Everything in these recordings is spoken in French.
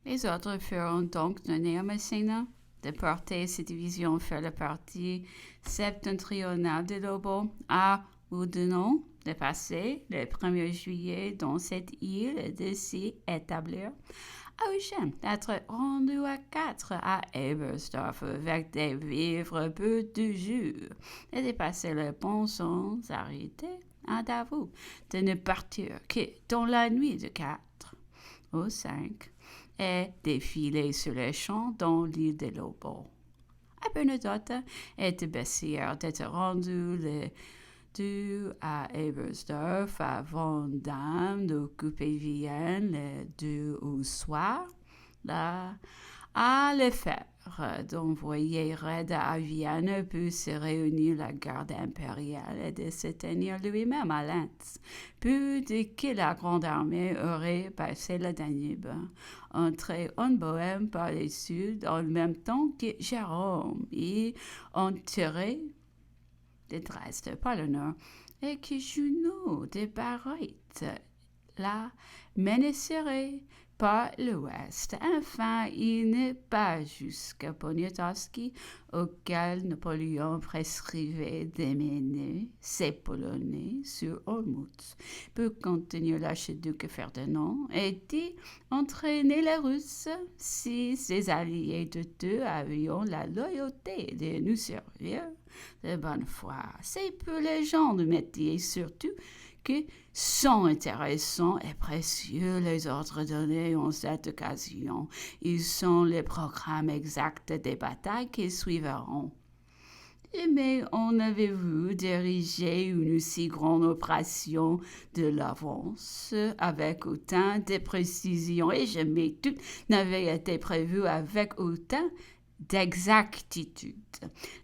Les autres feront donc donner à Messina de porter ces divisions faire la partie septentrionale de Lobo à Oudenon, de passer le 1er juillet dans cette île et de s'y établir. À Eugène d'être rendu à 4 à Ebersdorf avec des vivres peu de jus et de passer le pont sans arrêter. À vous de ne partir que dans la nuit de 4 au 5 et défiler sur les champs dans l'île de Lobo. À Bernadotte et de Bessières d'être rendu le 2 à Ebersdorf avant d'occuper Vienne le 2 au soir. Là, à le faire d'envoyer Red à Vienne pour se réunir la garde impériale et de se tenir lui-même à Lens, puis que la grande armée aurait passé le Danube, entré en Bohême par le sud en même temps que Jérôme et enterré de Dresde par le nord, et que Junot de Bayreuth la menacerait par l'ouest. Enfin, il n'est pas jusqu'à Poniatowski, auquel Napoléon prescrivait d'émener ses Polonais sur Olmütz pour contenir l'archiduc Ferdinand et d'y entraîner les Russes si ses alliés de deux avaient la loyauté de nous servir de bonne foi. C'est pour les gens de métier surtout que sont intéressants et précieux les ordres donnés en cette occasion. Ils sont les programmes exacts des batailles qui suivront. Mais on avait-vous diriger une si grande opération de l'avance avec autant de précision et jamais tout n'avait été prévu avec autant d'exactitude.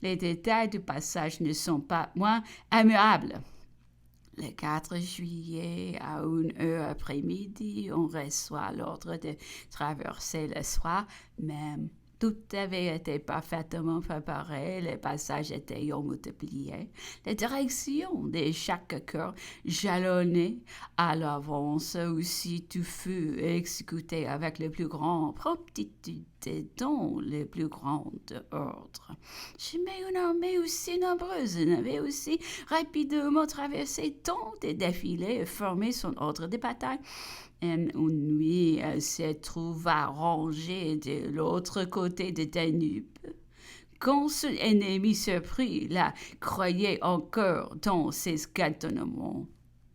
Les détails du passage ne sont pas moins admirables. Le 4 juillet, à 1 heure après-midi, on reçoit l'ordre de traverser le soir même. Tout avait été parfaitement préparé, les passages étaient multipliés, les directions de chaque cœur jalonnées à l'avance, aussi tout fut exécuté avec le plus grand promptitude et dans le plus grand ordre. Jamais une armée aussi nombreuse n'avait aussi rapidement traversé tant de défilés et formé son ordre de bataille. Une nuit, elle se trouva rangée de l'autre côté de Danube. Quand son ennemi surpris la croyait encore dans ses cantonnements.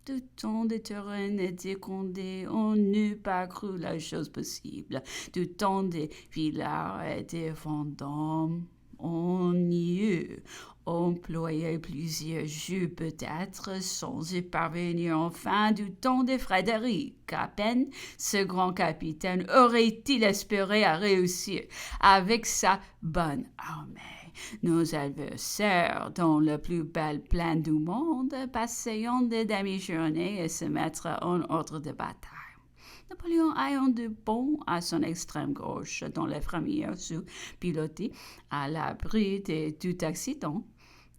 De tant de terrain était condé, on n'eût pas cru la chose possible. De tant de villards et de vendômes, on y eut employé plusieurs jours peut-être sans y parvenir enfin du temps de Frédéric. À peine ce grand capitaine aurait-il espéré à réussir avec sa bonne armée. Nos adversaires, dans la plus belle plaine du monde, passaient des demi-journées et se mettre en ordre de bataille. Napoléon ayant de bon à son extrême gauche, dans les premières sous-pilotés, à l'abri de tout accident,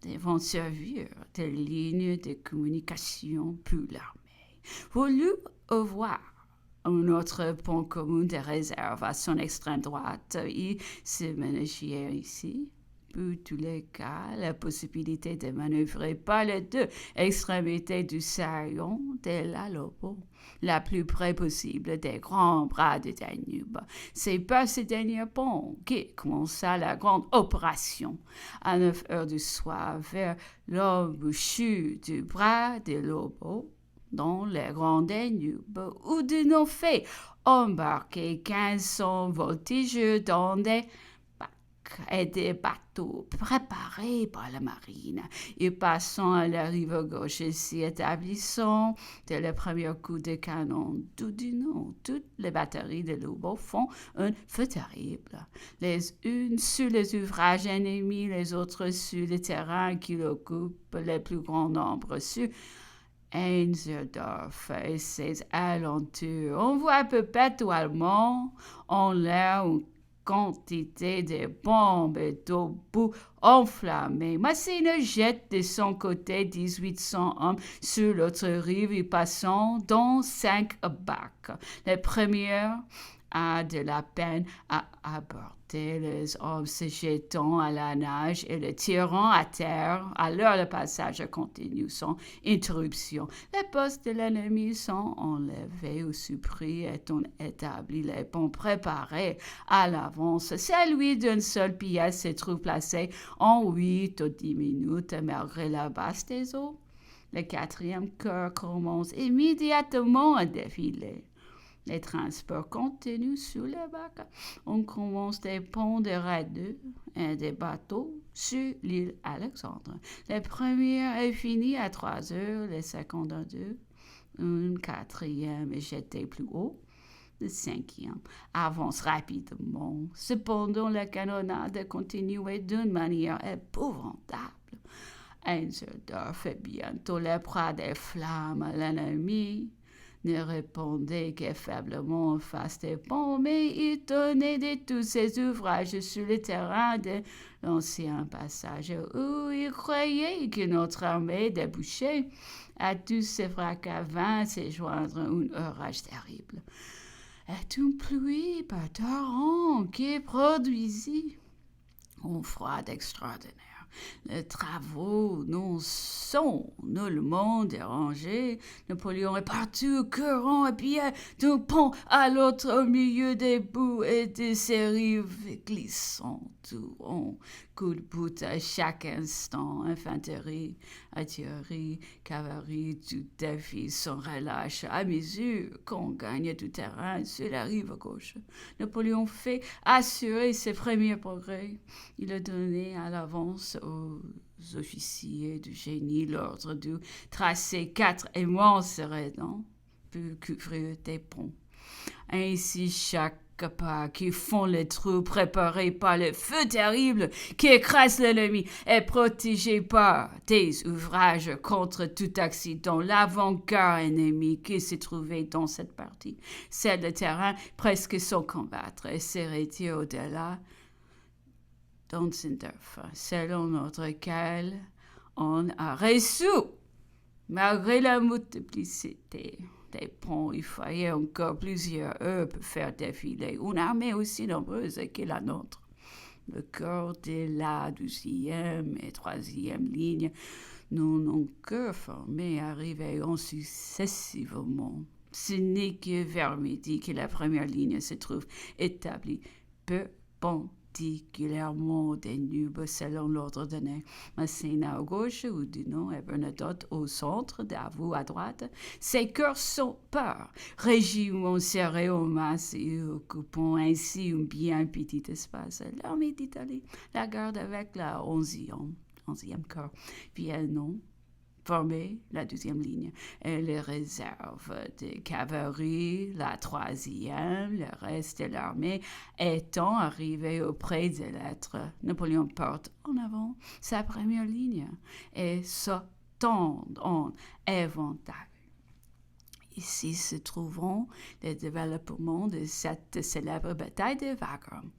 devant servir de ligne de communication pour l'armée. Voulut avoir un autre pont commun de réserve à son extrême droite. Il se ménageait ici, pour tous les cas, la possibilité de manœuvrer par les deux extrémités du saillon de la Lobo, la plus près possible des grands bras de Danube. C'est par ce dernier pont que commença la grande opération. À 9 heures du soir, vers l'embouchure du bras de Lobo, dans les grands Danube, où de nos faits embarquer 1500 voltigeurs dans des et des bateaux préparés par la marine. Et passant à la rive gauche et s'y établissant dès le premier coup de canon, tout du nom, toutes les batteries de Lobo font un feu terrible. Les unes sur les ouvrages ennemis, les autres sur le terrain qui occupent le plus grand nombre sur Einzerdorf et ses alentours. On voit perpétuellement en l'air une quantité de bombes et d'obus enflammés. Massena jette de son côté 1800 hommes sur l'autre rive et passant dans 5 bacs. Les premières a de la peine à aborder les hommes se jetant à la nage et le tirant à terre. Alors le passage continue sans interruption. Les postes de l'ennemi sont enlevés ou supprimés et on établit les ponts préparés à l'avance. Celui d'une seule pièce se trouve placé en 8 ou 10 minutes malgré la basse des eaux. Le quatrième cœur commence immédiatement à défiler. Les transports continuent sous les bacs. On commence des ponts de radeaux et des bateaux sur l'île Alexandre. Le premier est fini à 3 heures, le second à 2. Un quatrième est jeté plus haut. Le cinquième avance rapidement. Cependant, la canonnade continuait d'une manière épouvantable. Einzelder fait bientôt les bras des flammes à l'ennemi. Ne répondait que faiblement en face des ponts, mais il tenait de tous ses ouvrages sur le terrain de l'ancien passage où il croyait que notre armée débouchait. À tous ces fracas vint se joindre un orage terrible et une pluie par torrent qui produisit un froid extraordinaire. Les travaux non sont nullement dérangés. Napoléon est partout, courant à pied d'un pont à l'autre au milieu des boues et de ses rives glissantes où on culbute à chaque instant. Infanterie, artillerie, cavalerie, tout défie sans relâche à mesure qu'on gagne du terrain sur la rive gauche. Napoléon fait assurer ses premiers progrès. Il a donné à l'avance aux officiers du génie l'ordre de tracer 4 immenses redans pour couvrir des ponts. Ainsi, chaque pas qui font les trous préparés par le feu terrible qui écrase l'ennemi est protégé par des ouvrages contre tout accident. L'avant-garde ennemi qui se trouvait dans cette partie, c'est le terrain presque sans combattre et se retire au-delà d'Onsendorf, selon notre lequel on a reçu, malgré la multiplicité des ponts, il fallait encore plusieurs heures pour faire défiler une armée aussi nombreuse que la nôtre. Le corps de la 12e et 3e ligne n'ont encore formé arriveront successivement. Ce n'est que vers midi que la première ligne se trouve établie perpendiculairement des nubes selon l'ordre donné. Masséna à gauche, Oudinot et Bernadotte au centre, Davout à droite. Ces cœurs sont peurs, régiments serrés au masse et occupant ainsi un bien petit espace. L'armée d'Italie la garde avec la 11e corps. Viennon former la 12e ligne et les réserves de cavalerie, la 3e, le reste de l'armée étant arrivé auprès des lettres. Napoléon porte en avant sa première ligne et s'attend en éventail. Ici se trouveront les développements de cette célèbre bataille de Wagram,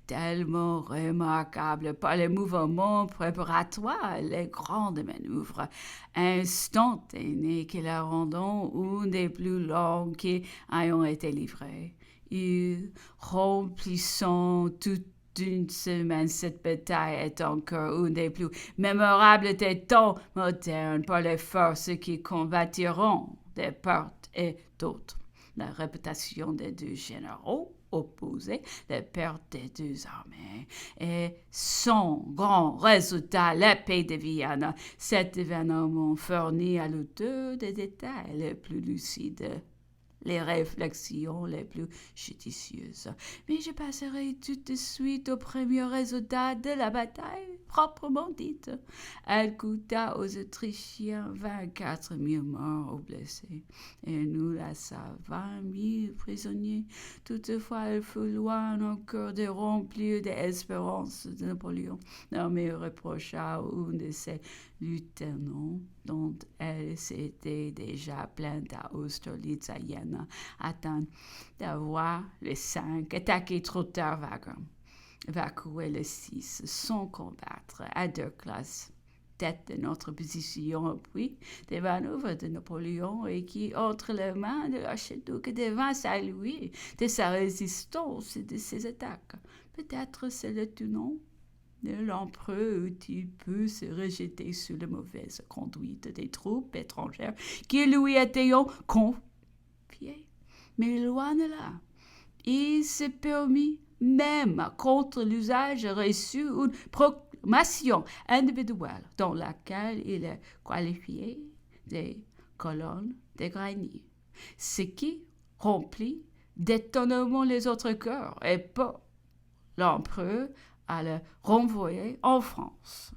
tellement remarquable par les mouvements préparatoires et les grandes manœuvres instantanées qui la rendent une des plus longues qui ayant été livrées. Ils remplissant toute d'une semaine, cette bataille est encore une des plus mémorables des temps modernes par les forces qui combattiront de part et d'autre. La réputation des deux généraux opposés, les pertes des deux armées et son grand résultat, la paix de Vienne. Cet événement fournit à l'auteur des détails les plus lucides, les réflexions les plus judicieuses. Mais je passerai tout de suite au premier résultat de la bataille proprement dite. Elle coûta aux Autrichiens 24 000 morts ou blessés, et nous laissa 20 000 prisonniers. Toutefois, il fut loin encore de remplir des espérances de Napoléon. L'armée reprocha un de ses lieutenants, dont elle s'était déjà plainte à Austerlitz à Jena, atteint d'avoir le 5 attaqué trop tard Wagram, évacué le 6 sans combattre à 2 classes tête de notre position, puis des manœuvres de Napoléon et qui, entre les mains de l'archiduc devint Saint-Louis de sa résistance et de ses attaques. Peut-être c'est le tout nom de l'empereur eût-il pu se rejeter sous la mauvaise conduite des troupes étrangères qui lui étaient confiées. Mais loin de là, il se permit même contre l'usage reçu une proclamation individuelle dans laquelle il qualifiait des colonnes de Grigny, ce qui remplit d'étonnement les autres cœurs et pas l'empereur à le renvoyer en France.